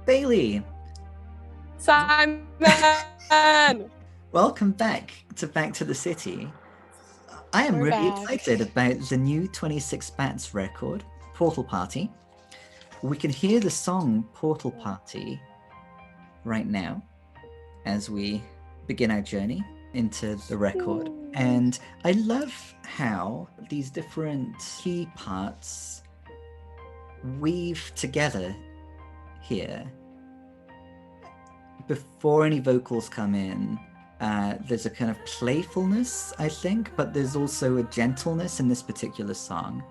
Bailey, Simon! welcome back to the city. I am We're really back. excited about the new 26 Bats record, Portal Party. We can hear the song Portal Party right now as we begin our journey into the record. And I love how these different key parts weave together here. Before any vocals come in, there's a kind of playfulness, I think, but there's also a gentleness in this particular song.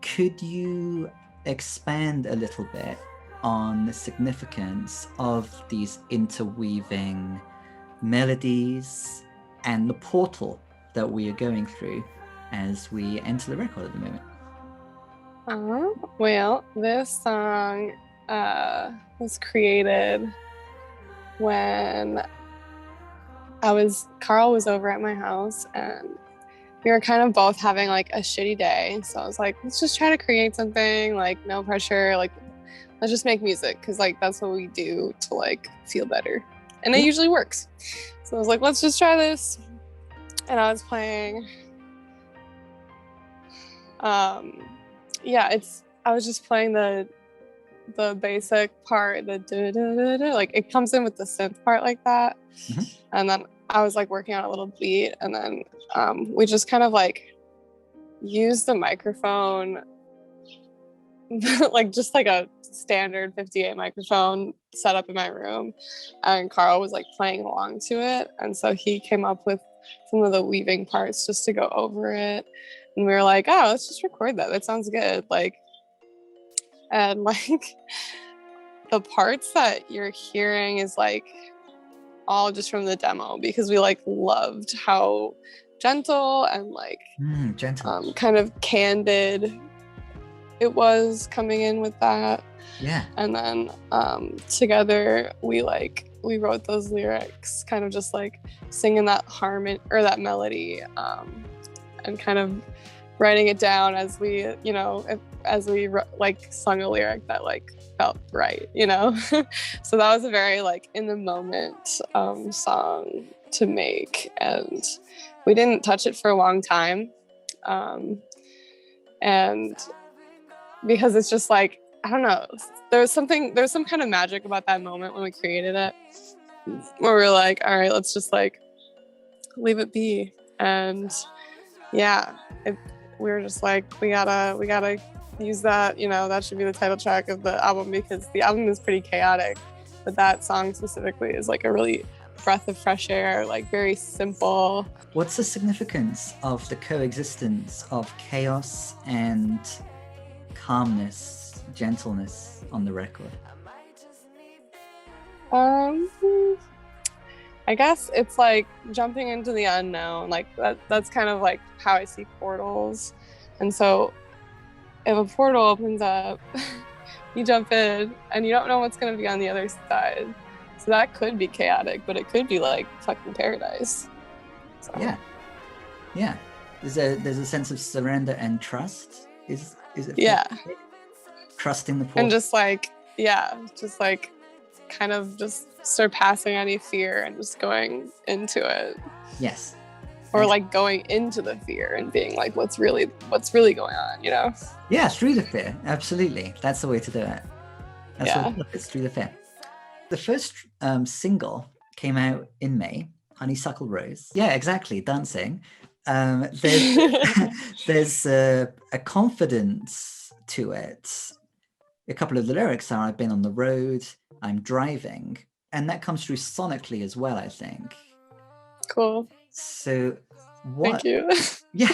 Could you expand a little bit on the significance of these interweaving melodies and the portal that we are going through as we enter the record at the moment? Well, this song was created when Carl was over at my house and we were kind of both having like a shitty day. So I was like, let's just try to create something, like no pressure, like let's just make music because like that's what we do to like feel better. And it usually works. So I was like, let's just try this. And I was playing I was just playing the basic part, the da-da-da-da, like it comes in with the synth part like that. Mm-hmm. And then I was like working on a little beat, and then we just kind of like used the microphone like just like a standard 58 microphone set up in my room, and Carl was like playing along to it, and so he came up with some of the weaving parts just to go over it. And we were like, oh, let's just record that sounds good, like. And like the parts that you're hearing is like all just from the demo because we like loved how gentle and like kind of candid it was coming in with that. Yeah. And then together we wrote those lyrics, kind of just like singing that harmony or that melody, and kind of writing it down as we, like sung a lyric that like felt right, So that was a very like in the moment song to make, and we didn't touch it for a long time, and because it's just like, I don't know, there's some kind of magic about that moment when we created it, where we're like, all right, let's just like leave it be. And yeah, we were just like, we gotta use that, that should be the title track of the album, because the album is pretty chaotic, but that song specifically is like a really breath of fresh air, like very simple. What's the significance of the coexistence of chaos and calmness, gentleness on the record? I guess it's like jumping into the unknown, like that's kind of like how I see portals. And so if a portal opens up, you jump in and you don't know what's going to be on the other side. So that could be chaotic, but it could be like fucking paradise. So. Yeah. There's a sense of surrender and trust. Is it? Yeah. Trusting the portal. And just like kind of just surpassing any fear and just going into it. Yes. Or like going into the fear and being like, what's really going on, Yeah, through the fear. Absolutely. That's the way to do it. It's through the fear. The first single came out in May, Honeysuckle Rose. Yeah, exactly. Dancing. There's a confidence to it. A couple of the lyrics are, I've been on the road, I'm driving. And that comes through sonically as well, I think. Cool. So Thank you. Yeah.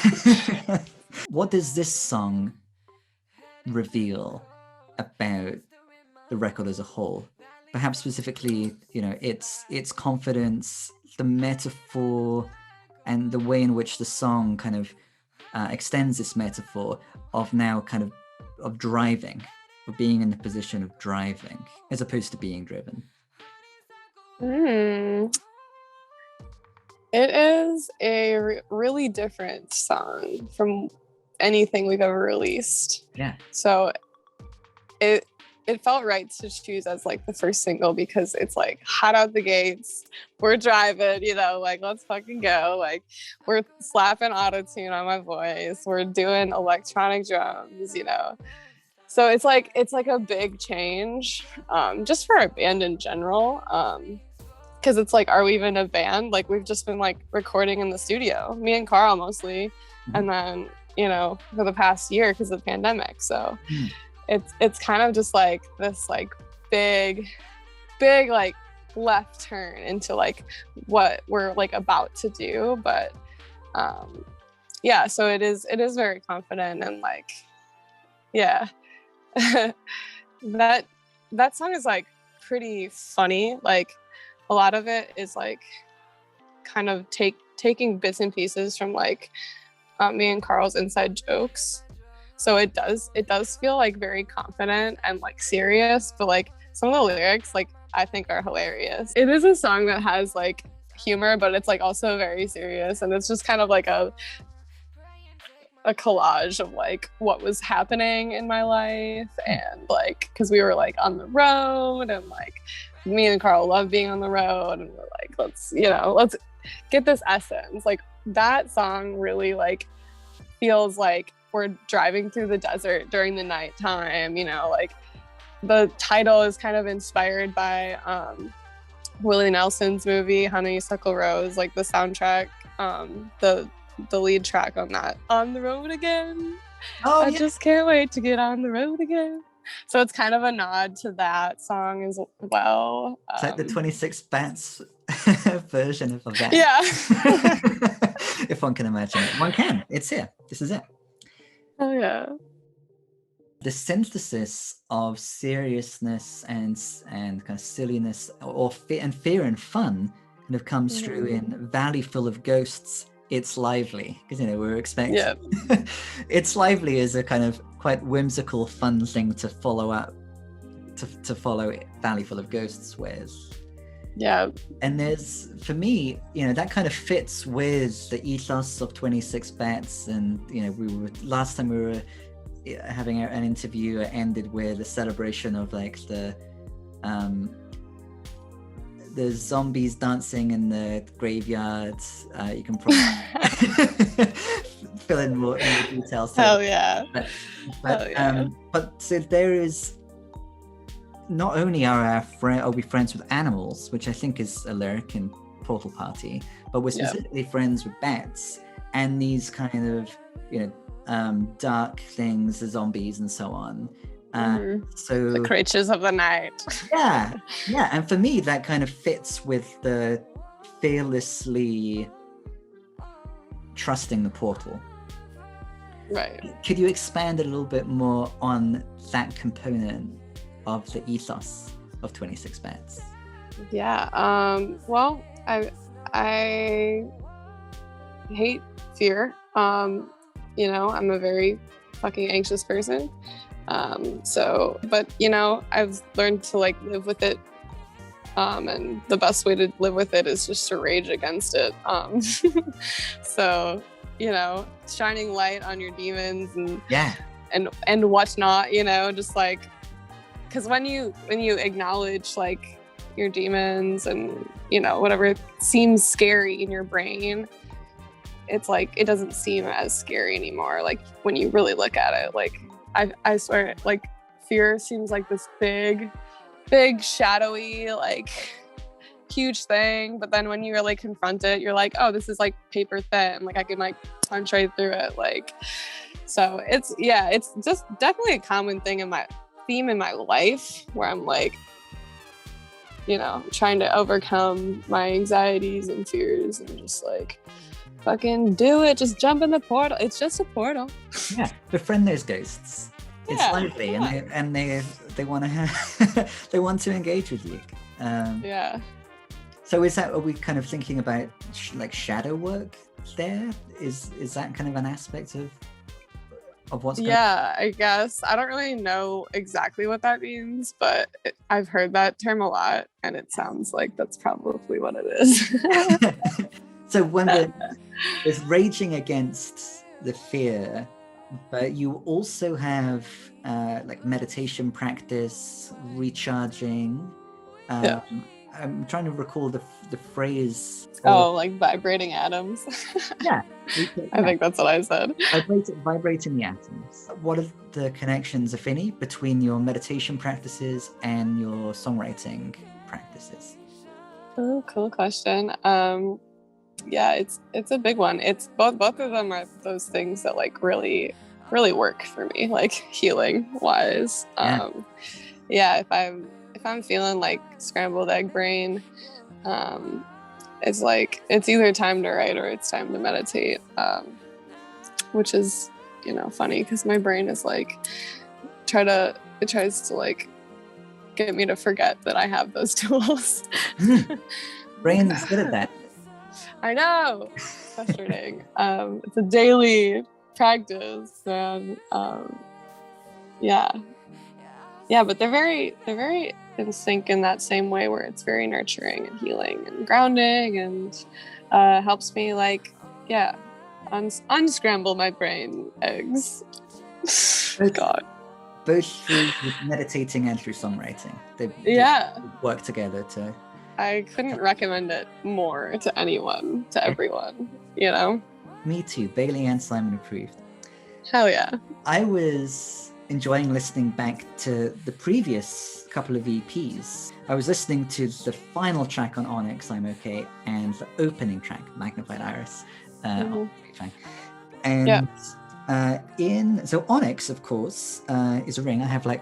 What does this song reveal about the record as a whole? Perhaps specifically, its confidence, the metaphor, and the way in which the song kind of extends this metaphor of now kind of driving, of being in the position of driving as opposed to being driven. It is a really different song from anything we've ever released. Yeah. So it it felt right to choose as like the first single because it's like hot out the gates. We're driving, you know, like let's fucking go. Like we're slapping auto-tune on my voice. We're doing electronic drums, you know. So it's like a big change, just for our band in general. Because it's like, are we even a band? Like we've just been like recording in the studio, me and Carl mostly, and then, you know, for the past year because of the pandemic. So it's kind of just like this like big like left turn into like what we're like about to do. But yeah, so it is very confident and like, yeah. that song is like pretty funny. Like a lot of it is like kind of taking bits and pieces from like me and Carl's inside jokes. So it does feel like very confident and like serious, but like some of the lyrics like I think are hilarious. It is a song that has like humor, but it's like also very serious, and it's just kind of like a collage of like what was happening in my life, and like because we were like on the road, and like me and Carl love being on the road, and we're like, let's get this essence. Like that song really like feels like we're driving through the desert during the nighttime, you know. Like the title is kind of inspired by Willie Nelson's movie Honeysuckle Rose, like the soundtrack, the lead track on that, On the Road Again. I just can't wait to get on the road again. So it's kind of a nod to that song as well. It's like the 26 Bats version of that. Yeah. If one can imagine it. One can. It's here. This is it. Oh yeah. The synthesis of seriousness and kind of silliness or fear and fun kind of comes through in Valley Full of Ghosts. It's Lively, because you know we were expecting. Yeah. It's Lively is a kind of quite whimsical, fun thing to follow up, to follow Valley Full of Ghosts with. Yeah. And there's, for me, you know, that kind of fits with the ethos of 26 Bats, and you know, last time we were having an interview ended with a celebration of like the zombies dancing in the graveyard. You can probably fill in more details. Hell yeah. But so there is, not only are we friends with animals, which I think is a lyric in Portal Party, but we're specifically friends with bats and these kind of, you know, dark things, the zombies and so on. So the creatures of the night. yeah, and for me that kind of fits with the fearlessly trusting the portal. Right. Could you expand a little bit more on that component of the ethos of 26 Bats? Yeah. Well, I hate fear. You know, I'm a very fucking anxious person. But you know, I've learned to like live with it. And the best way to live with it is just to rage against it. So, you know, shining light on your demons and whatnot, you know, just like, because when you acknowledge like your demons and, you know, whatever seems scary in your brain, it's like it doesn't seem as scary anymore. Like when you really look at it, like I swear, like fear seems like this big shadowy, like huge thing, but then when you really confront it, you're like, oh, this is like paper thin, like I can like punch right through it. Like, so it's just definitely a common thing in my theme in my life where I'm like, you know, trying to overcome my anxieties and fears and just like fucking do it, just jump in the portal. It's just a portal. Yeah, befriend those ghosts. It's lively, and they want to have they want to engage with you. Yeah. So are we kind of thinking about like shadow work there? Is that kind of an aspect of what's going on? Yeah, I guess. I don't really know exactly what that means, but I've heard that term a lot, and it sounds like that's probably what it is. So when there's raging against the fear, but you also have like meditation practice, recharging. Yeah. I'm trying to recall the phrase. Or Oh, like vibrating atoms. yeah, I think that's what I said. vibrating the atoms. What are the connections, if any, between your meditation practices and your songwriting practices? Oh, cool question. Yeah, it's a big one. It's both of them are those things that like really work for me, like healing wise. Yeah. Yeah, if I'm feeling like scrambled egg brain, it's like it's either time to write or it's time to meditate, which is, you know, funny because my brain is like it tries to like get me to forget that I have those tools. Brain's good at that. I know. Frustrating. It's a daily practice, and yeah, but they're very in sync in that same way where it's very nurturing and healing and grounding and helps me like unscramble my brain eggs. God. Both through meditating and through songwriting. They work together to. I couldn't recommend it more to anyone, to everyone, you know? Me too. Bailey and Simon approved. Hell yeah. I was enjoying listening back to the previous couple of EPs. I was listening to the final track on Onyx, I'm Okay, and the opening track, Magnified Iris. And so Onyx, of course, is a ring. I have like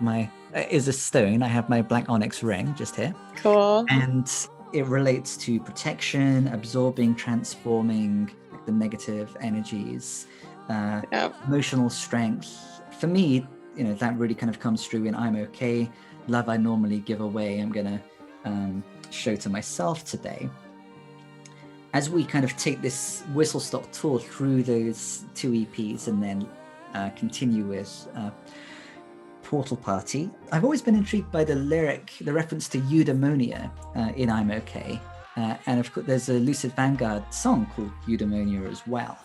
is a stone. I have my black onyx ring just here. Cool. And it relates to protection, absorbing, transforming the negative energies, emotional strength. For me, you know, that really kind of comes through in I'm Okay. Love I normally give away, I'm gonna show to myself today. As we kind of take this whistle-stop tour through those two EPs and then continue with Portal Party, I've always been intrigued by the reference to eudaimonia in I'm Okay. And of course, there's a Lucid Vanguard song called Eudaimonia as well.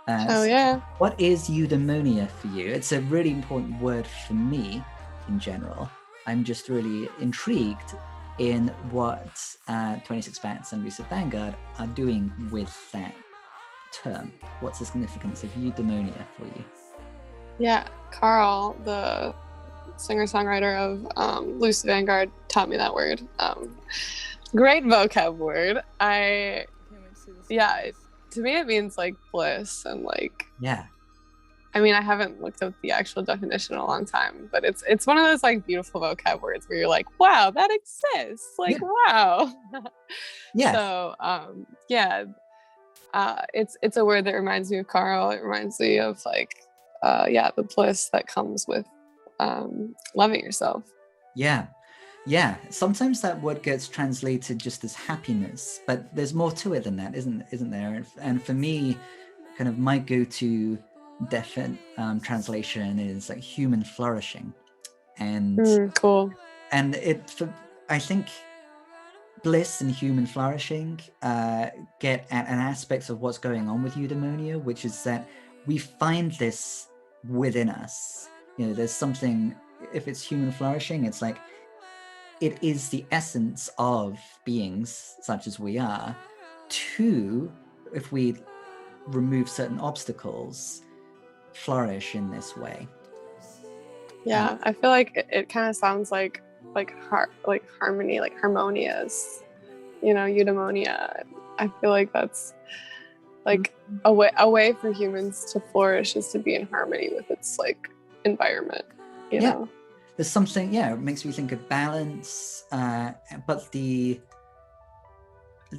Oh yeah. What is eudaimonia for you? It's a really important word for me in general. I'm just really intrigued in what 26 Bats and Lucid Vanguard are doing with that term. What's the significance of eudaimonia for you? Yeah, Carl, the singer-songwriter of Lucid Vanguard, taught me that word. Great vocab word. To me it means like bliss and like. Yeah. I mean, I haven't looked up the actual definition in a long time, but it's one of those like beautiful vocab words where you're like, wow, that exists. Like, wow. Yeah. So, it's a word that reminds me of Carl. It reminds me of like, the bliss that comes with loving yourself. Yeah. Sometimes that word gets translated just as happiness, but there's more to it than that, isn't there? And for me, kind of my go-to definite translation is like human flourishing, and cool. And I think bliss and human flourishing get at an aspect of what's going on with eudaimonia, which is that we find this within us. You know, there's something. If it's human flourishing, it's like it is the essence of beings such as we are. If we remove certain obstacles, flourish in this way. Yeah, I feel like it kind of sounds like harmony, like harmonious, you know, eudaimonia. I feel like that's like a way for humans to flourish is to be in harmony with its like environment, you know. There's something, it makes me think of balance, but the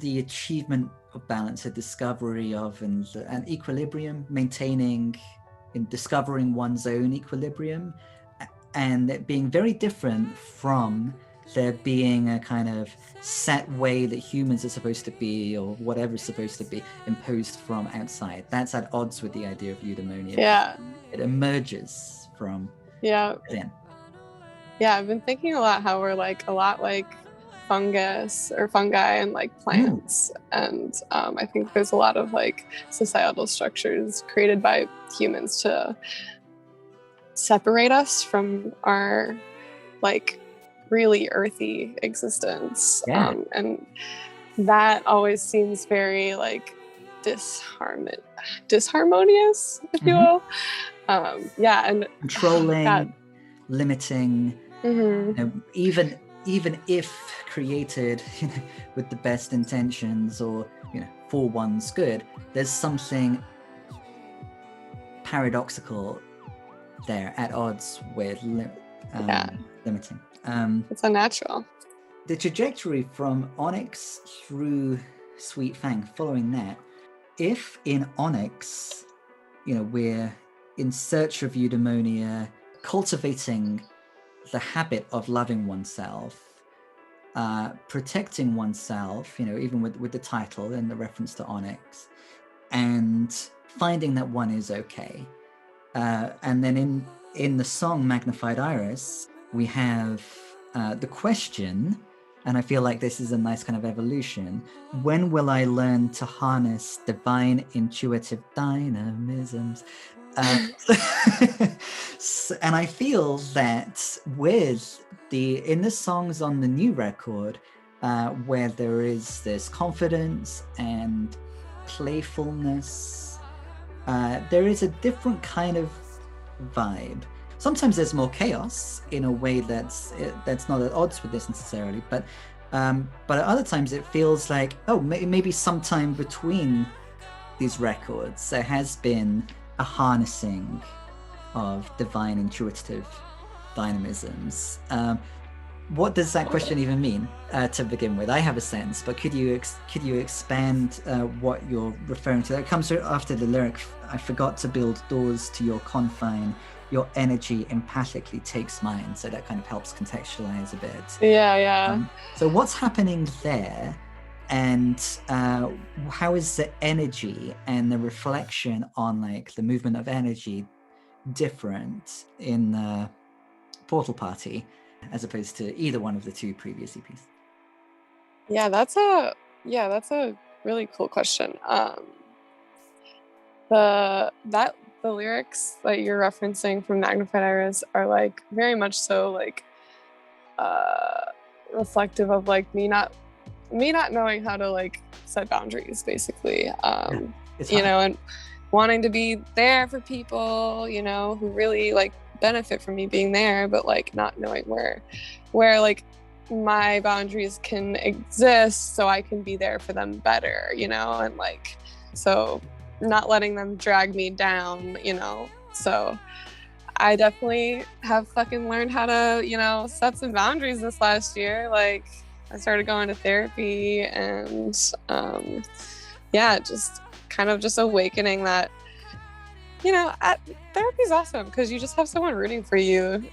achievement of balance, a discovery of and equilibrium, maintaining and discovering one's own equilibrium, and it being very different from there being a kind of set way that humans are supposed to be or whatever's supposed to be imposed from outside. That's at odds with the idea of eudaimonia. Yeah. It emerges from within. Yeah, I've been thinking a lot how we're like a lot like fungus or fungi and like plants. And I think there's a lot of like societal structures created by humans to separate us from our like really earthy existence. Yeah. And that always seems very like disharmonious, if you will. Yeah, and controlling, limiting. Mm-hmm. You know, even if created, you know, with the best intentions or, you know, for one's good, there's something paradoxical there, at odds with limiting. It's unnatural. The trajectory from Onyx through Sweet Fang, following that, if in Onyx, you know, we're in search of eudaimonia, cultivating the habit of loving oneself, protecting oneself, you know, even with the title and the reference to Onyx, and finding that one is okay. And then in the song Magnified Iris, we have the question, and I feel like this is a nice kind of evolution: when will I learn to harness divine intuitive dynamisms? And I feel that in the songs on the new record, where there is this confidence and playfulness, there is a different kind of vibe. Sometimes there's more chaos in a way that's not at odds with this necessarily, but at other times it feels like, oh, maybe sometime between these records there has been a harnessing of divine intuitive dynamisms. What does that question even mean to begin with? I have a sense, but could you expand what you're referring to? That comes after the lyric, I forgot to build doors to your confine, your energy empathically takes mine. So that kind of helps contextualize a bit. Yeah. So what's happening there? And how is the energy and the reflection on like the movement of energy different in the Portal Party as opposed to either one of the two previous EPs? Yeah, that's a really cool question. The lyrics that you're referencing from Magnified Iris are like very much so like reflective of like me not knowing how to like set boundaries, basically. You know, and wanting to be there for people, you know, who really like benefit from me being there, but like not knowing where like my boundaries can exist so I can be there for them better, you know, and like, so not letting them drag me down, you know. So I definitely have fucking learned how to, you know, set some boundaries this last year. Like I started going to therapy and just kind of just awakening that, you know, therapy's awesome because you just have someone rooting for you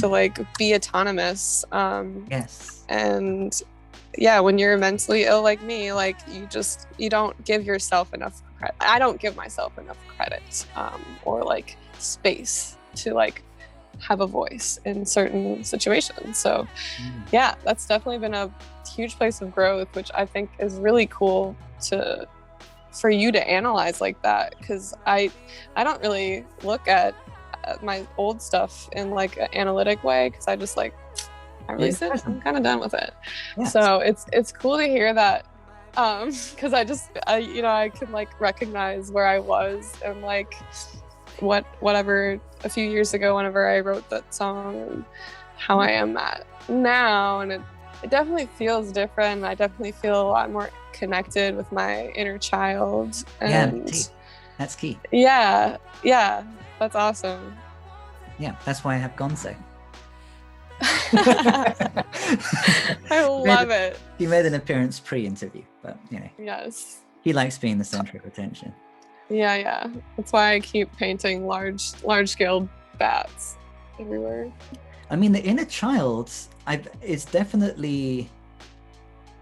to like be autonomous. Yes. And yeah, when you're mentally ill like me, like you don't give yourself enough credit. I don't give myself enough credit or like space to like have a voice in certain situations. So yeah, that's definitely been a huge place of growth, which I think is really cool for you to analyze like that, because I don't really look at my old stuff in like an analytic way, because I just like I'm kind of done with it. Yeah. So it's cool to hear that, because I can like recognize where I was and like whatever a few years ago whenever I wrote that song and how I am at now, and it definitely feels different. I definitely feel a lot more connected with my inner child. And that's key. Yeah, that's awesome. Yeah, that's why I have Gonzo. I love it. He made an appearance pre-interview, but you know. Yes. He likes being the center of attention. Yeah. That's why I keep painting large scale bats everywhere. I mean, the inner child is definitely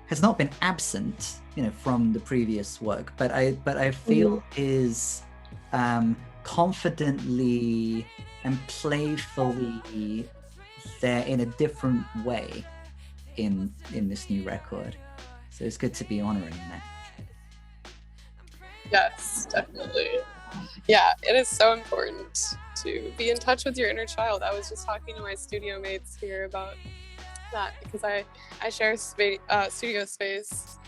has not been absent, you know, from the previous work, but I feel is confidently and playfully there in a different way in this new record. So it's good to be honoring that. Yes, definitely. Yeah, it is so important to be in touch with your inner child. I was just talking to my studio mates here about that because I share studio space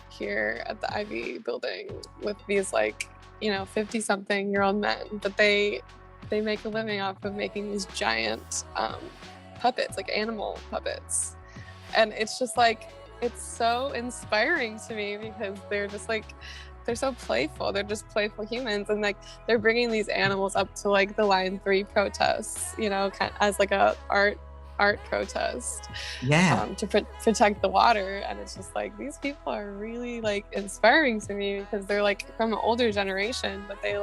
here at the Ivy building with these 50-something-year-old men, but they make a living off of making these giant puppets, like animal puppets, and it's just it's so inspiring to me because they're just they're so playful. They're just playful humans, and they're bringing these animals up to the Line 3 protests, kind of as a art protest, to protect the water. And it's just these people are really inspiring to me because they're from an older generation, but they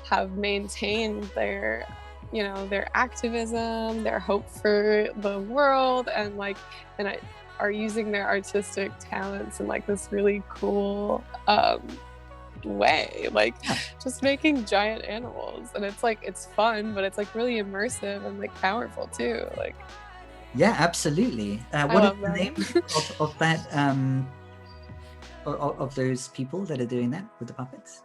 have maintained their their activism, their hope for the world, and are using their artistic talents in this really cool way, just making giant animals. And it's fun, but it's really immersive and powerful too. Yeah, absolutely. What is the name of that of those people that are doing that with the puppets?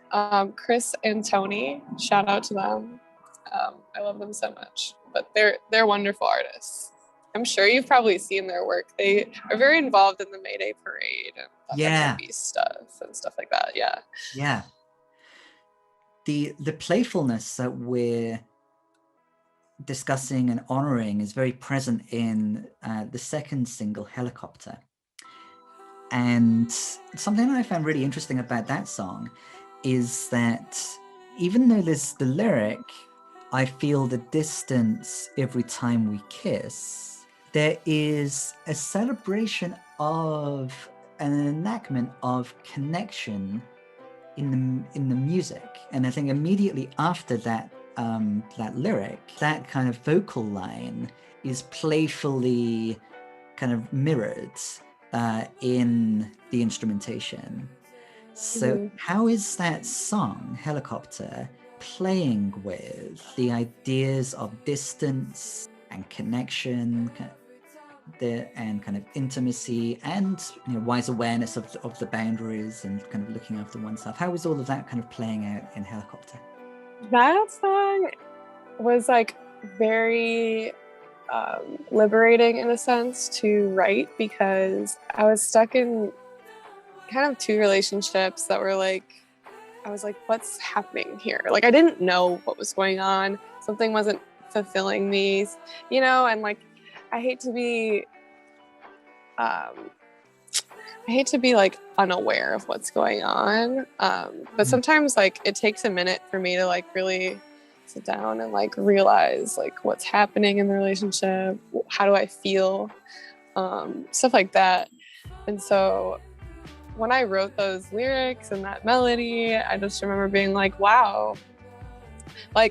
Chris and Tony, shout out to them. I love them so much, but they're wonderful artists. I'm sure you've probably seen their work. They are very involved in the May Day parade and the stuff and stuff like that. Yeah. The playfulness that we're discussing and honoring is very present in the second single, Helicopter. And something that I found really interesting about that song is that even though there's the lyric, I feel the distance every time we kiss, there is a celebration of an enactment of connection in the music. And I think immediately after that lyric, that kind of vocal line is playfully kind of mirrored in the instrumentation. So how is that song, Helicopter, playing with the ideas of distance and connection, and kind of intimacy, and wise awareness of the boundaries and kind of looking after oneself? How is all of that kind of playing out in Helicopter? That song was very liberating in a sense to write, because I was stuck in kind of two relationships that were I was what's happening here? I didn't know what was going on. Something wasn't fulfilling me, and I hate to be unaware of what's going on. But sometimes it takes a minute for me to really sit down and realize what's happening in the relationship. How do I feel? Stuff like that. And so when I wrote those lyrics and that melody, I just remember being wow, I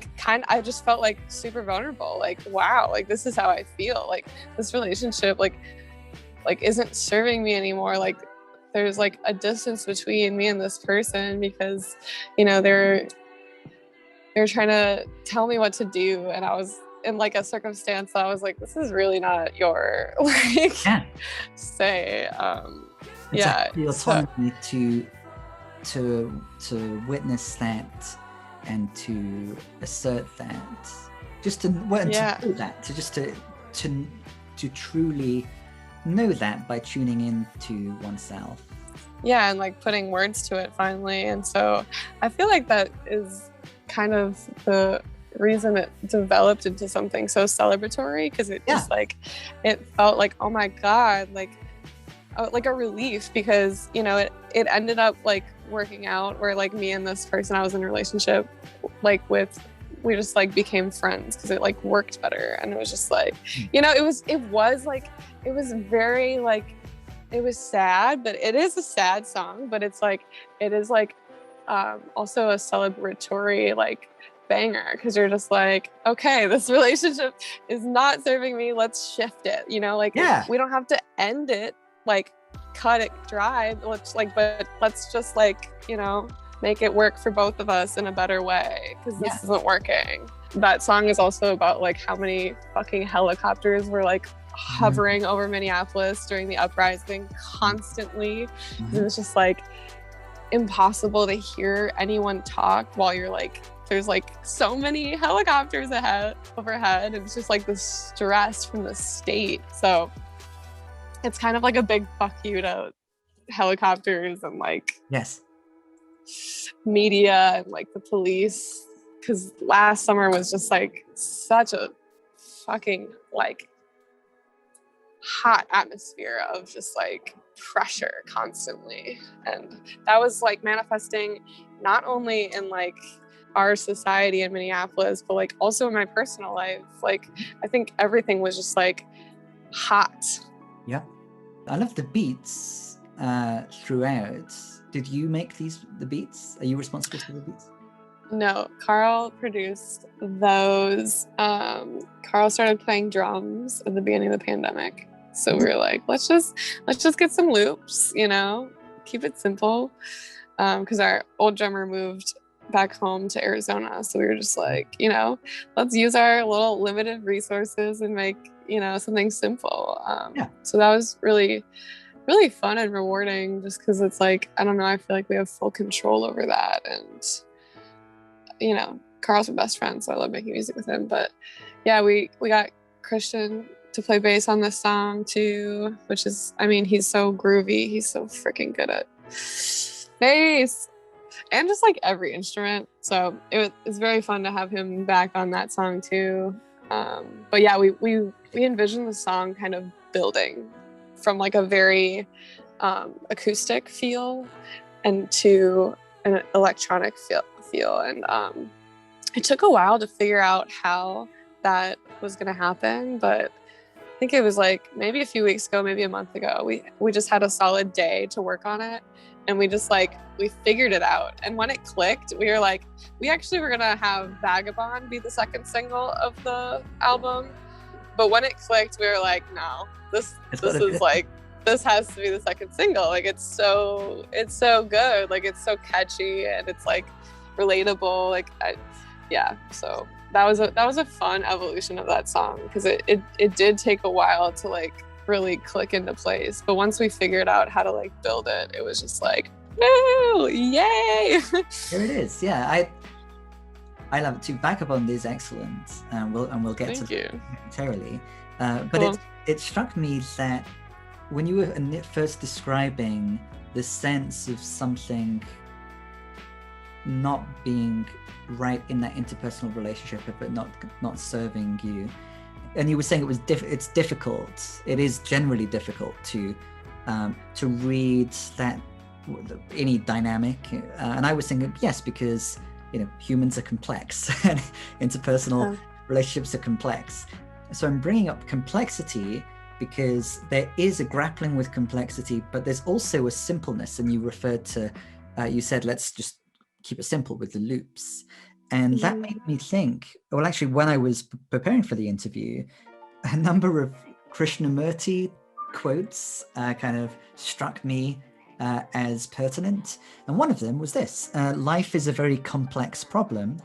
just felt super vulnerable. Wow, this is how I feel. This relationship isn't serving me anymore. There's a distance between me and this person because they're trying to tell me what to do, and I was in a circumstance that I was this is really not your say. The autonomy to witness that and to assert that, just to know that, to truly know that by tuning in to oneself. Yeah, and putting words to it finally. And so I feel that is kind of the reason it developed into something so celebratory, because it just it felt oh my God, a relief, because it ended up working out where me and this person I was in a relationship with, we just became friends because it worked better. And it was just it was very it was sad, but it is a sad song, but it's it is also a celebratory banger, because you're just okay, this relationship is not serving me, let's shift it, we don't have to end it, cut it dry, but let's just make it work for both of us in a better way, because this isn't working. That song is also about how many fucking helicopters were hovering over Minneapolis during the uprising constantly. It was just impossible to hear anyone talk while you're there's like so many helicopters overhead, and it's just like the stress from the state. So it's kind of like a big fuck you to helicopters and like Yes. media and like the police, because last summer was just like such a fucking like hot atmosphere of just like pressure constantly, and that was like manifesting not only in like our society in Minneapolis, but like also in my personal life. Like I think everything was just like hot. Yeah, I love the beats throughout. Did you make the beats? Are you responsible for the beats? No, Carl produced those. Carl started playing drums at the beginning of the pandemic. So we were like, let's just get some loops, you know, keep it simple. Because our old drummer moved back home to Arizona. So we were just like, you know, let's use our little limited resources and make, you know, something simple. So that was really, really fun and rewarding, just because it's like, I don't know, I feel like we have full control over that. And, you know, Carl's my best friend, so I love making music with him. But yeah, we got Christian to play bass on this song too, which is, I mean, he's so groovy. He's so freaking good at bass and just like every instrument. So it's very fun to have him back on that song too. But yeah, we envisioned the song kind of building from like a very acoustic feel and to an electronic feel. And it took a while to figure out how that was going to happen, but I think it was like maybe a few weeks ago, maybe a month ago, we just had a solid day to work on it, and we figured it out. And when it clicked, we were like, we actually were gonna have Vagabond be the second single of the album, but when it clicked, we were like, no, this is like, this has to be the second single. Like it's so good, like it's so catchy and it's like relatable. Like so that was a fun evolution of that song, because it did take a while to like really click into place, but once we figured out how to like build it, it was just like, woo, yay. Here it is. Yeah, I love it too. Vagabond is excellent, and we'll get to that momentarily. But cool. It struck me that when you were first describing the sense of something not being right in that interpersonal relationship, but not serving you, and you were saying it's difficult. It is generally difficult to read that any dynamic, and I was thinking yes, because you know humans are complex and interpersonal relationships are complex. So I'm bringing up complexity because there is a grappling with complexity, but there's also a simpleness. And you referred to, you said, let's just keep it simple with the loops. And that made me think, well, actually, when I was preparing for the interview, a number of Krishnamurti quotes kind of struck me as pertinent. And one of them was this: life is a very complex problem,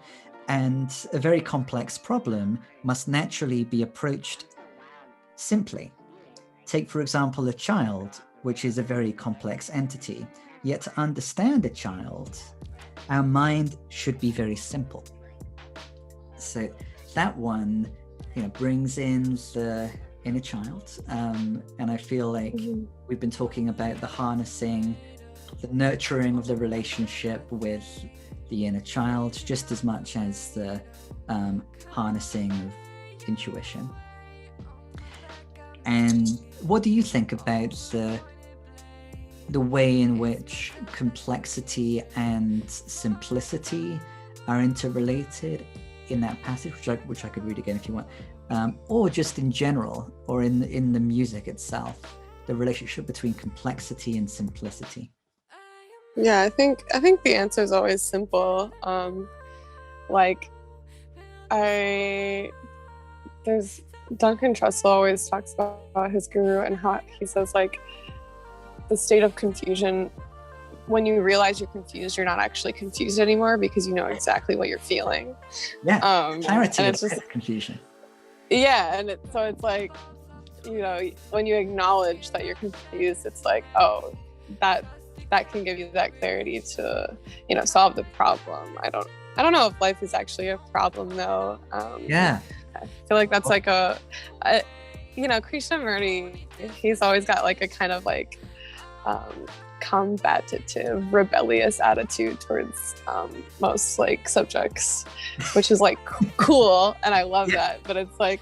and a very complex problem must naturally be approached simply. Take, for example, a child, which is a very complex entity. Yet to understand a child, our mind should be very simple. So that one, brings in the inner child. And I feel like we've been talking about the harnessing, the nurturing of the relationship with the inner child, just as much as the harnessing of intuition. And what do you think about the way in which complexity and simplicity are interrelated in that passage, which I could read again if you want, or just in general, or in the music itself, the relationship between complexity and simplicity? Yeah, I think the answer is always simple. There's Duncan Trussell always talks about his guru and how he says, like, the state of confusion, when you realize you're confused, you're not actually confused anymore because you know exactly what you're feeling. Yeah, clarity and it's just confusion. Yeah, and so it's like, when you acknowledge that you're confused, it's like, that can give you that clarity to, solve the problem. I don't know if life is actually a problem though. Yeah. I feel like that's like Krishnamurti, he's always got like a kind of like combative, rebellious attitude towards most like subjects, which is like cool, and I love that. But it's like,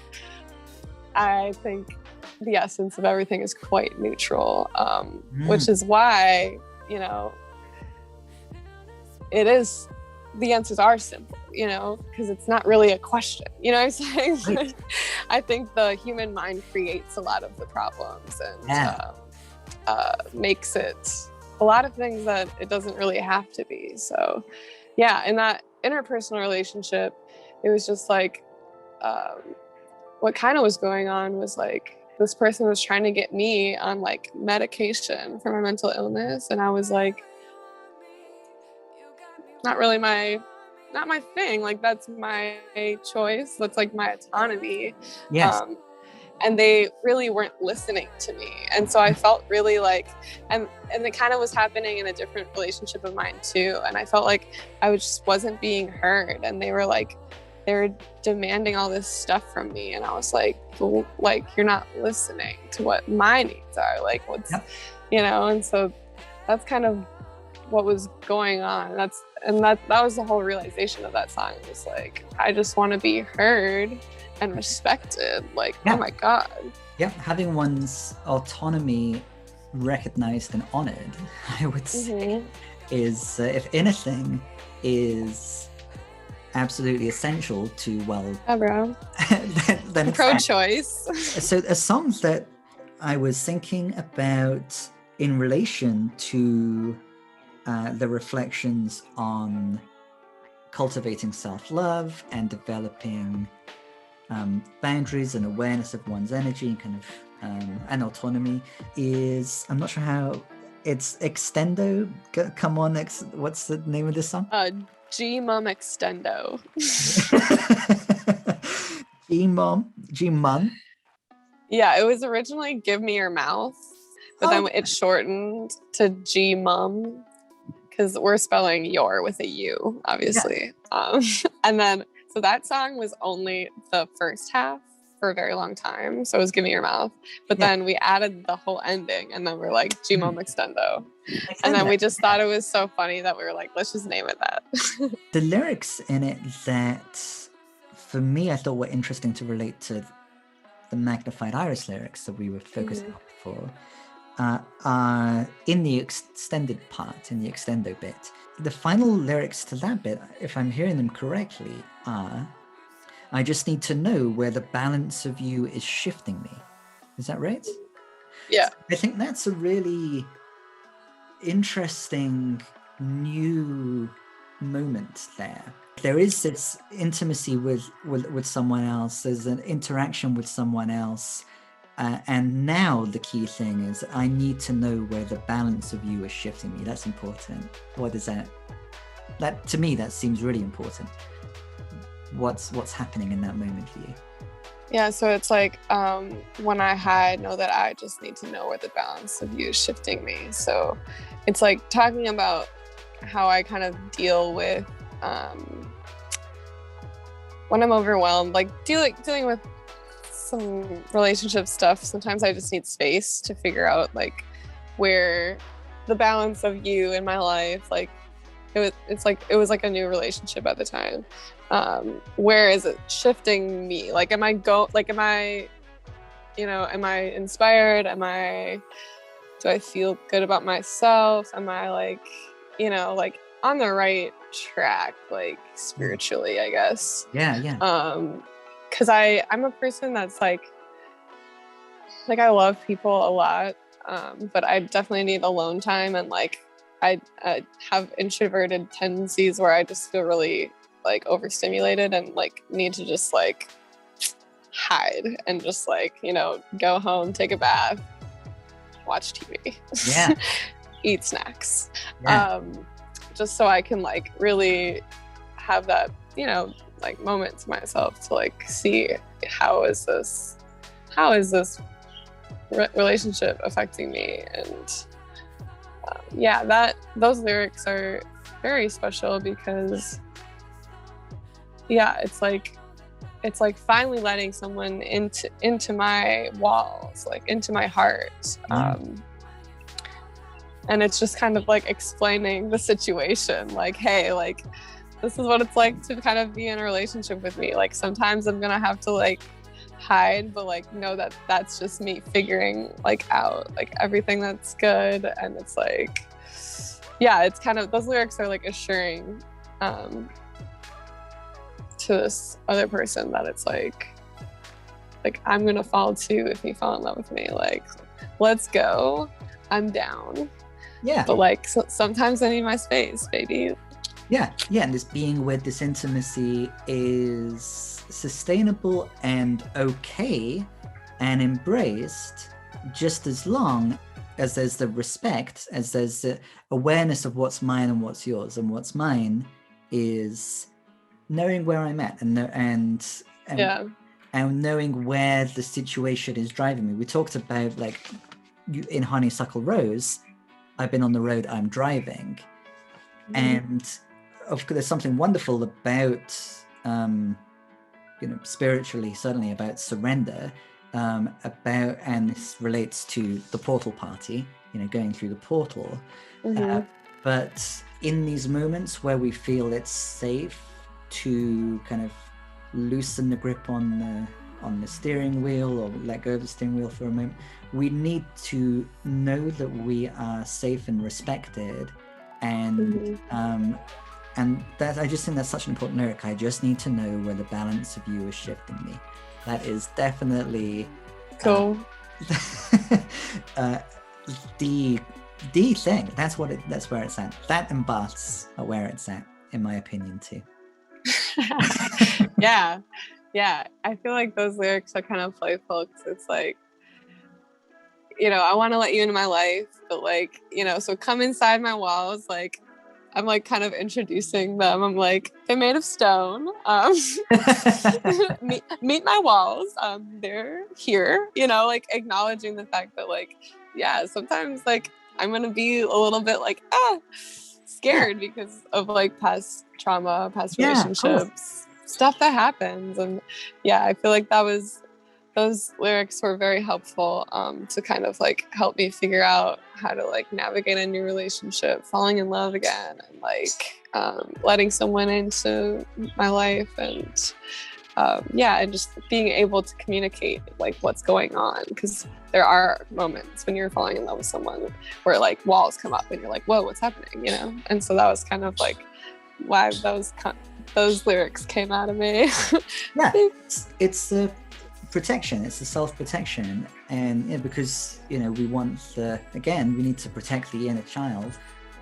I think the essence of everything is quite neutral, which is why, you know, it is, the answers are simple, you know, because it's not really a question, you know what I'm saying? Right. I think the human mind creates a lot of the problems and makes it a lot of things that it doesn't really have to be. So yeah, in that interpersonal relationship, it was just like, what kind of was going on was like, this person was trying to get me on like medication for my mental illness, and I was like, not my thing. Like, that's my choice. That's like my autonomy. Yes. And they really weren't listening to me. And so I felt really like, and it kind of was happening in a different relationship of mine too. And I felt like I just wasn't being heard. And they were demanding all this stuff from me. And I was like, well, like, you're not listening to what my needs are. Like, what's, you know, and so that's kind of what was going on. That was the whole realization of that song. It was like, I just want to be heard and respected. Like, oh my God. Yeah, having one's autonomy recognized and honored, I would say, is, if anything, is absolutely essential to, well, then pro-choice. So a song that I was thinking about in relation to the reflections on cultivating self-love and developing boundaries and awareness of one's energy and kind of and autonomy is, I'm not sure how, it's Extendo. Come on, what's the name of this song? G-Mum Extendo. G-Mum? Yeah, it was originally Give Me Your Mouth, but then it shortened to G-Mum because we're spelling your with a U, obviously. And then, so that song was only the first half for a very long time. So it was Give Me Your Mouth. But then we added the whole ending, and then we're like, G-Mum Extendo. And then we just thought it was so funny that we were like, let's just name it that. The lyrics in it that, for me, I thought were interesting to relate to the Magnified Iris lyrics that we were focusing on before, are in the extended part, in the extendo bit. The final lyrics to that bit, if I'm hearing them correctly, are, I just need to know where the balance of you is shifting me. Is that right? Yeah. I think that's a really interesting new moment there. There is this intimacy with someone else. There's an interaction with someone else. And now the key thing is, I need to know where the balance of you is shifting me. That's important. What is that? That, to me, that seems really important. What's happening in that moment for you? Yeah, so it's like, when I know that I just need to know where the balance of you is shifting me. So it's like talking about how I kind of deal with when I'm overwhelmed, like dealing with some relationship stuff. Sometimes I just need space to figure out like where the balance of you in my life, like it was like a new relationship at the time. Where is it shifting me? Like, am I inspired? Do I feel good about myself? Am I like on the right track, like spiritually, I guess. Yeah. Cause I'm a person that's like I love people a lot. But I definitely need alone time, and like I have introverted tendencies where I just feel really like overstimulated and like need to just like hide and just like, go home, take a bath, watch TV, eat snacks. Just so I can like really have that, like moment to myself to like see how is this relationship affecting me. And those lyrics are very special because yeah, it's like finally letting someone into my walls, like into my heart. And it's just kind of like explaining the situation, like, hey, like, this is what it's like to kind of be in a relationship with me. Like, sometimes I'm gonna have to like hide, but like know that that's just me figuring like out like everything that's good. And it's like, yeah, it's kind of, those lyrics are like assuring to this other person that it's like I'm gonna fall too if you fall in love with me. Like, let's go, I'm down. Yeah. But like sometimes I need my space, baby. Yeah, and this being with this intimacy is sustainable and okay and embraced just as long as there's the respect, as there's the awareness of what's mine and what's yours. And what's mine is knowing where I'm at and knowing where the situation is driving me. We talked about, like, in Honeysuckle Rose, I've been on the road, I'm driving. And of course, there's something wonderful about, spiritually, certainly about surrender, and this relates to the portal party, going through the portal. But in these moments where we feel it's safe to kind of loosen the grip on the steering wheel, or let go of the steering wheel for a moment, we need to know that we are safe and respected. And that, I just think that's such an important lyric. I just need to know where the balance of you is shifting me. That is definitely cool. The thing. That's where it's at. That and baths are where it's at, in my opinion, too. Yeah. I feel like those lyrics are kind of playful because it's like, I want to let you into my life, but like, so come inside my walls. Like, I'm like kind of introducing them. I'm like, they're made of stone. Meet my walls. They're here, like acknowledging the fact that like, yeah, sometimes like I'm going to be a little bit like, scared because of like past trauma, past relationships, stuff that happens. And yeah, I feel like those lyrics were very helpful to kind of like help me figure out how to like navigate a new relationship, falling in love again, and like letting someone into my life, and and just being able to communicate like what's going on, because there are moments when you're falling in love with someone where like walls come up and you're like, whoa, what's happening, and so that was kind of like why those lyrics came out of me. It's the protection, it's the self-protection, and because we want we need to protect the inner child.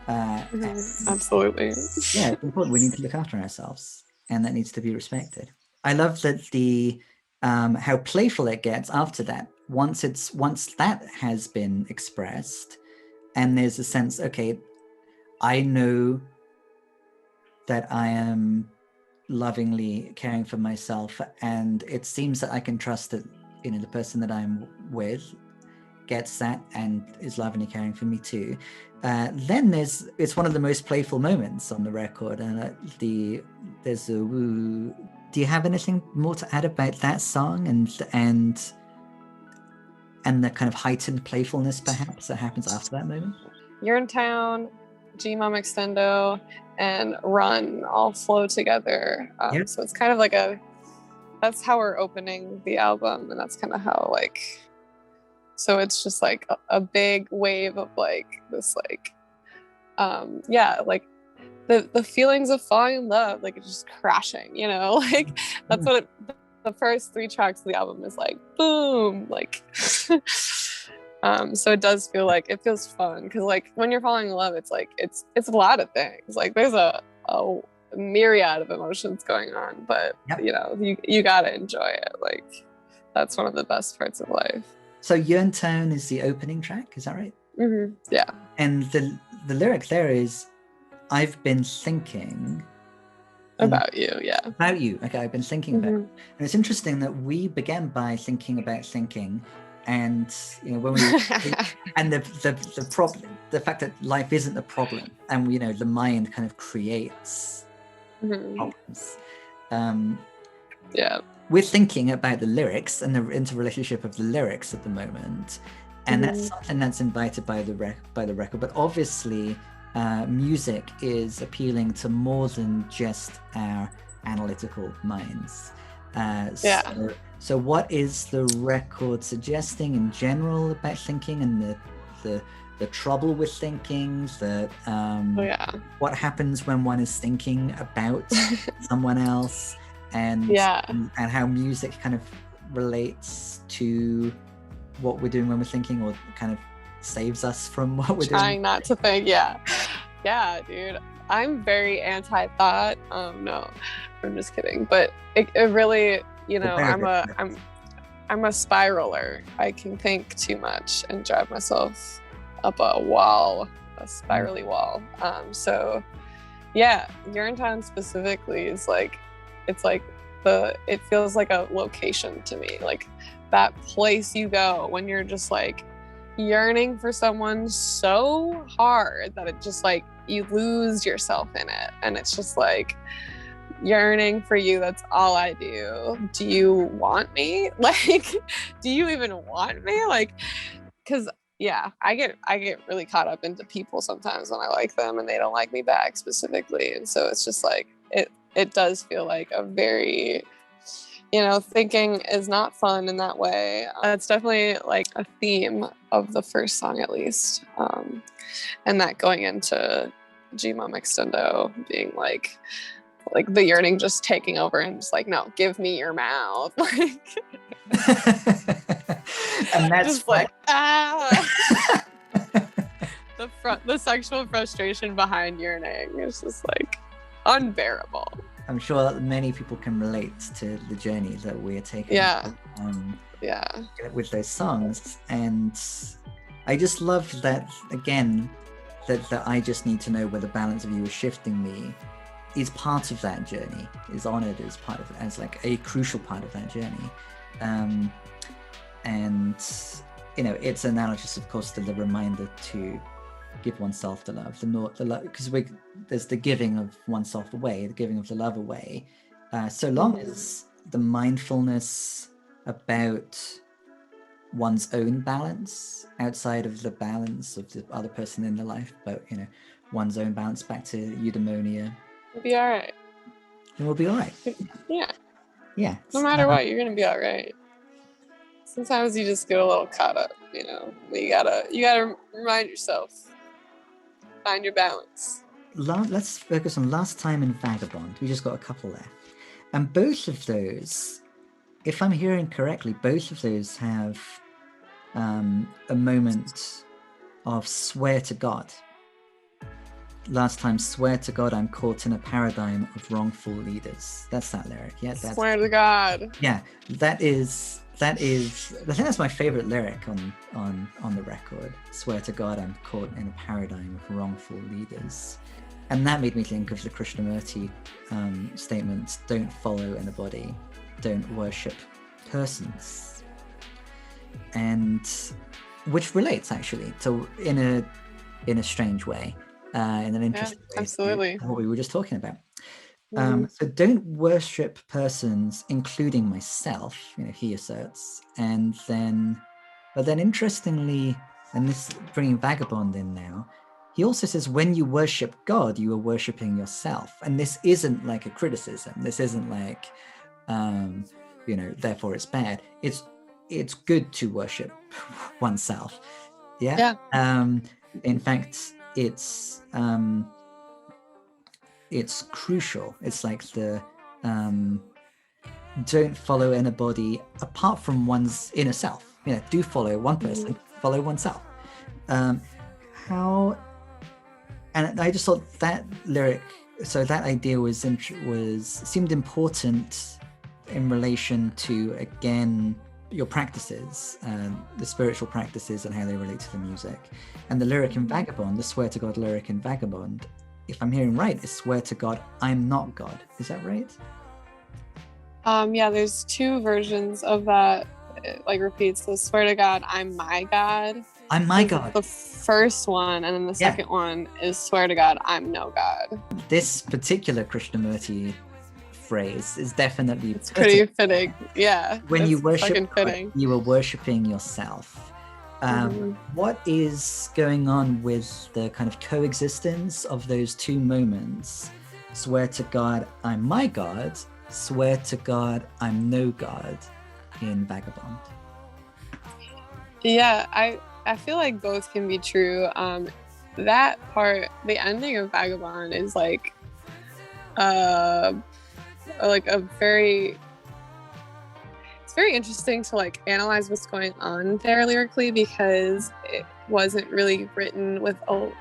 Absolutely. It's important. We need to look after ourselves, and that needs to be respected. I love that the how playful it gets after that, once that has been expressed, and there's a sense, okay, I know that I am lovingly caring for myself, and it seems that I can trust that the person that I'm with gets that and is lovingly caring for me too. Then it's one of the most playful moments on the record, and there's a woo. Do you have anything more to add about that song and the kind of heightened playfulness perhaps that happens after that moment? You're in Town, G-Mom Extendo, and Run all flow together. So it's kind of like that's how we're opening the album, and that's kind of how like, so it's just like a big wave of like this like, like the feelings of falling in love, like it's just crashing, like that's what the first 3 tracks of the album is like, boom, like. So it does feel like, it feels fun, because like when you're falling in love, it's like it's a lot of things, like there's a myriad of emotions going on, but you gotta enjoy it. Like that's one of the best parts of life. So Yearntown is the opening track, is that right? Yeah. And the lyric there is, I've been thinking about you. About you. Okay, I've been thinking about you. And it's interesting that we began by thinking about thinking, and when we and the problem, the fact that life isn't the problem, and the mind kind of creates problems. Yeah. We're thinking about the lyrics and the interrelationship of the lyrics at the moment, and that's something that's invited by the record. But obviously, music is appealing to more than just our analytical minds. So what is the record suggesting in general about thinking and the trouble with thinking, what happens when one is thinking about someone else, and how music kind of relates to what we're doing when we're thinking, or kind of saves us from what we're trying not to think. Yeah, dude, I'm very anti-thought. No, I'm just kidding, but it really, I'm a spiraler. I can think too much and drive myself up a spirally wall. So yeah, Urinetown specifically is like, it feels like a location to me, like that place you go when you're just like yearning for someone so hard that it just like you lose yourself in it, and it's just like yearning for you. That's all I do. Do you want me? Like, do you even want me? Like, because I get really caught up into people sometimes when I like them and they don't like me back specifically, and so it's just like it does feel like a very, thinking is not fun in that way. It's definitely like a theme of the first song, at least, and that going into G Mom Extendo being like the yearning just taking over and just like, no, give me your mouth. Like, and that's just like the sexual frustration behind yearning is just like unbearable. I'm sure that many people can relate to the journey that we're taking. With those songs, and I just love that again, that I just need to know where the balance of you is shifting me is part of that journey, is honored as part of it, as like a crucial part of that journey. And it's analogous, of course, to the reminder to give oneself the love, the love, because there's the giving of oneself away, the giving of the love away, so long as the mindfulness about one's own balance outside of the balance of the other person in the life, but one's own balance back to eudaimonia, we'll be all right. And we'll be all right. Yeah. No matter what, you're gonna be all right. Sometimes you just get a little caught up, but you gotta remind yourself, find your balance. Let's focus on Last Time and Vagabond. We just got a couple left, and both of those, if I'm hearing correctly, both of those have a moment of swear to God. Last Time, swear to God, I'm caught in a paradigm of wrongful leaders. That's that lyric. Yeah. Swear to God. Yeah, that is. I think that's my favorite lyric on the record. Swear to God, I'm caught in a paradigm of wrongful leaders. And that made me think of the Krishnamurti statements: don't follow anybody, don't worship persons. And which relates actually to in a strange way, in an interesting way, absolutely, to what we were just talking about. So don't worship persons, including myself, he asserts. But then interestingly, and this bringing Vagabond in now, he also says when you worship God, you are worshiping yourself. And this isn't like a criticism. This isn't like, therefore it's bad. It's good to worship oneself. Yeah. In fact, it's crucial. It's like the don't follow anybody apart from one's inner self. Do follow one person, follow oneself. And I just thought that lyric, so that idea seemed important in relation to, again, your practices, the spiritual practices and how they relate to the music. And the lyric in Vagabond, the swear to God lyric in Vagabond, if I'm hearing right, is swear to God, I'm not God. Is that right? There's two versions of that. It, repeats. So swear to God, I'm my God. I'm my God. The first one, and then the second one is swear to God, I'm no God. This particular Krishnamurti phrase is definitely It's pretty fitting. Yeah. When you It's worship fucking God, fitting. you are worshiping yourself. What is going on with the kind of coexistence of those two moments? Swear to God, I'm my God. Swear to God, I'm no God in Vagabond. Yeah, I feel like both can be true. That part, the ending of Vagabond is like a very, it's very interesting to like analyze what's going on there lyrically, because it wasn't really written with a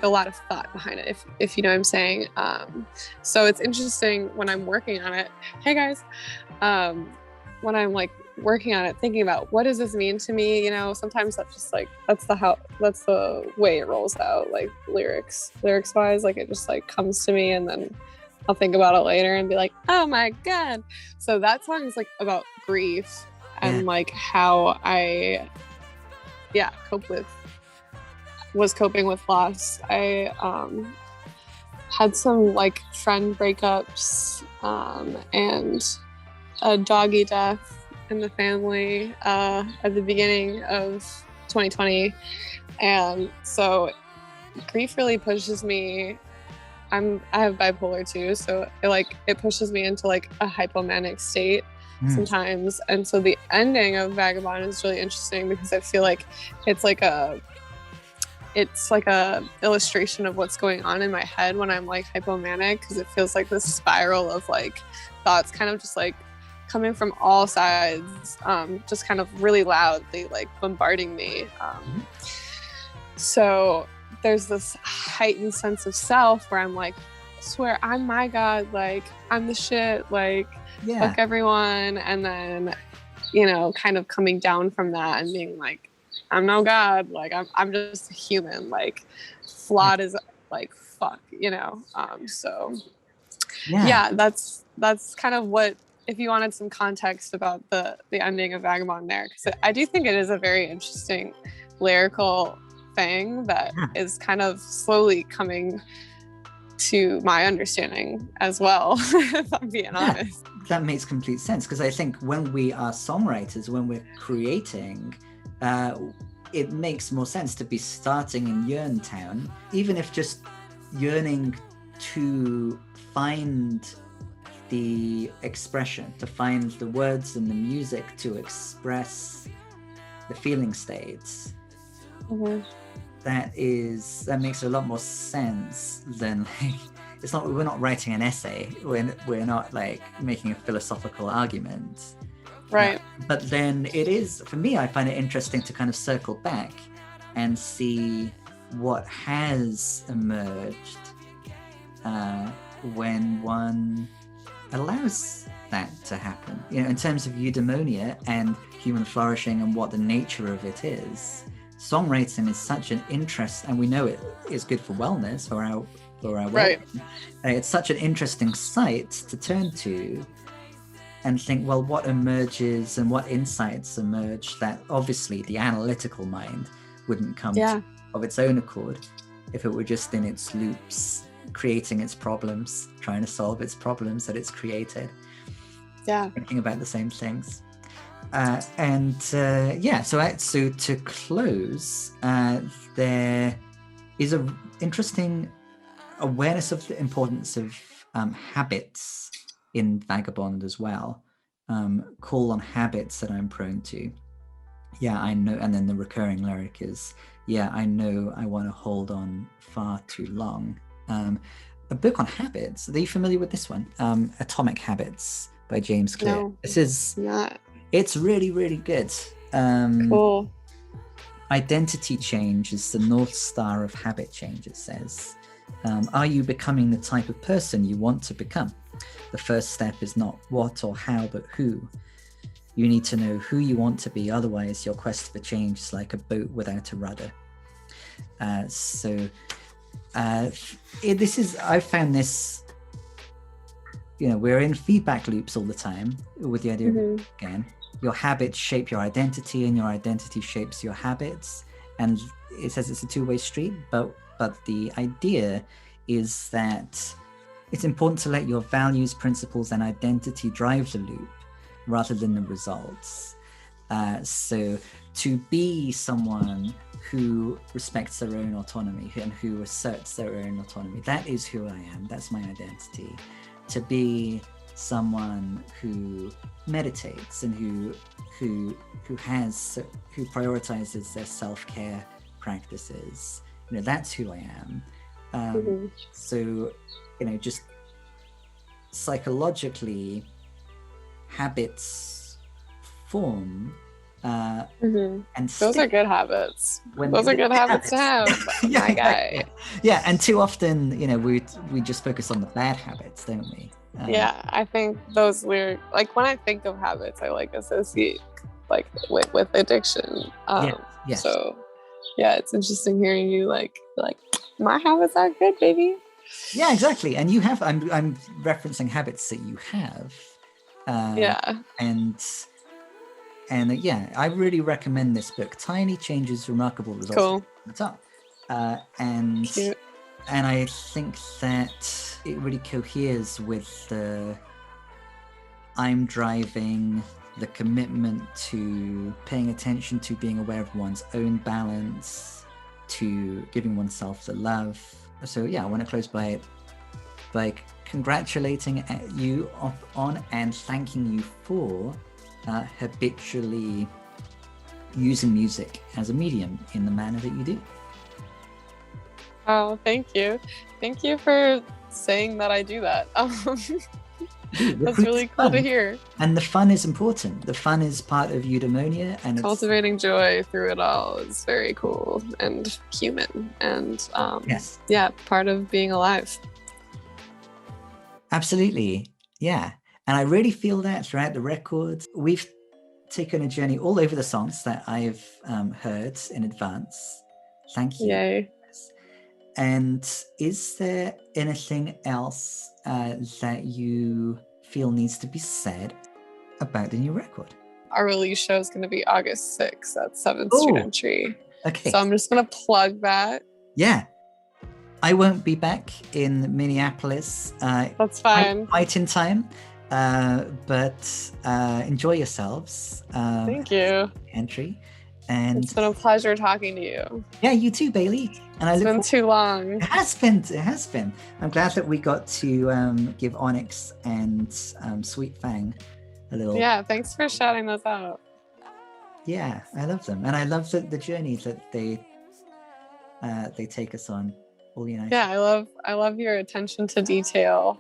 lot of thought behind it, if you know what I'm saying. So it's interesting when I'm working on it. Hey guys, when I'm like working on it, thinking about what does this mean to me, you know, sometimes that's just like that's the way it rolls out, like lyrics wise, like it just like comes to me, and then I'll think about it later and be like, oh my God. So that song is like about grief and like how I was coping with loss. I had some like friend breakups and a doggy death in the family at the beginning of 2020, and so grief really pushes me. I have bipolar too, so it pushes me into like a hypomanic state sometimes. And so the ending of Vagabond is really interesting because I feel like it's like a illustration of what's going on in my head when I'm like hypomanic, because it feels like this spiral of like thoughts kind of just like coming from all sides, just kind of really loudly like bombarding me. So there's this heightened sense of self where I'm like, swear I'm my God, like I'm the shit, like fuck everyone, and then, you know, kind of coming down from that and being like, I'm no God, like I'm just a human, like flawed as like fuck, you know. So that's kind of what, if you wanted some context about the ending of Vagabond there, because I do think it is a very interesting lyrical thing that is kind of slowly coming to my understanding as well, if I'm being honest. That makes complete sense, because I think when we are songwriters, when we're creating, it makes more sense to be starting in Yearn Town, even if just yearning to find the expression, to find the words and the music to express the feeling states. That makes a lot more sense than like, we're not writing an essay, we're not like making a philosophical argument, right? But then it is, for me, I find it interesting to kind of circle back and see what has emerged when one allows that to happen, you know, in terms of eudaimonia and human flourishing and what the nature of it is. Songwriting is such an interest, and we know it is good for wellness, for our right. It's such an interesting site to turn to and think, well, what emerges and what insights emerge that obviously the analytical mind wouldn't come to of its own accord if it were just in its loops, creating its problems, trying to solve its problems that it's created, thinking about the same things. So to close, there is a interesting awareness of the importance of habits in Vagabond as well. Call on habits that I'm prone to. I know. And then the recurring lyric is, I know I want to hold on far too long. A book on habits. Are you familiar with this one? Atomic Habits by James Clear. No, this is not. It's really, really good. Cool. Identity change is the North Star of habit change, it says. Are you becoming the type of person you want to become? The first step is not what or how, but who. You need to know who you want to be, otherwise your quest for change is like a boat without a rudder. I found this, you know, we're in feedback loops all the time with the idea of, again, your habits shape your identity and your identity shapes your habits. And it says it's a two-way street, but the idea is that It's important to let your values, principles, and identity drive the loop rather than the results. So to be someone who respects their own autonomy and who asserts their own autonomy, that is who I am. That's my identity. To be someone who meditates and who prioritizes their self-care practices, that's who I am. So just psychologically, habits form and those are good habits. Those are good habits to have. My guy. Yeah, and too often we just focus on the bad habits, don't we? Yeah, I think those lyrics, like when I think of habits, I like associate like with addiction. Yes. So yeah, it's interesting hearing you like my habits are good, baby. Yeah, exactly. And you have, I'm referencing habits that you have. And yeah, I really recommend this book, Tiny Changes, Remarkable Results. Cool. At the top. And I think that it really coheres with the I'm driving, the commitment to paying attention to being aware of one's own balance, to giving oneself the love. So yeah, I want to close by congratulating you on and thanking you for habitually using music as a medium in the manner that you do. Oh, thank you. Thank you for saying that I do that. That's really cool to hear. And the fun is important. The fun is part of eudaimonia, and cultivating joy through it all is very cool and human, and yeah, part of being alive. Absolutely, yeah. And I really feel that throughout the record. We've taken a journey all over the songs that I've heard in advance. Thank you. Yay. And is there anything else that you feel needs to be said about the new record? Our release show is going to be August 6th at 7th Street Entry. Okay. So I'm just going to plug that. Yeah. I won't be back in Minneapolis. That's fine. Quite in time. But enjoy yourselves. Thank you. Entry. And it's been a pleasure talking to you. Yeah, you too, Bailey. And it's been too long. It has been. I'm glad that we got to give Onyx and Sweet Fang a little. Yeah, thanks for shouting those out. Yeah, I love them, and I love the journey that they take us on. All united. Yeah, I love your attention to detail.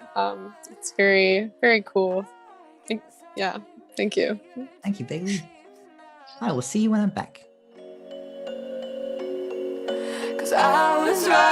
It's very, very cool. Thank you. Thank you, Bailey. I will see you when I'm back. 'Cause I was right.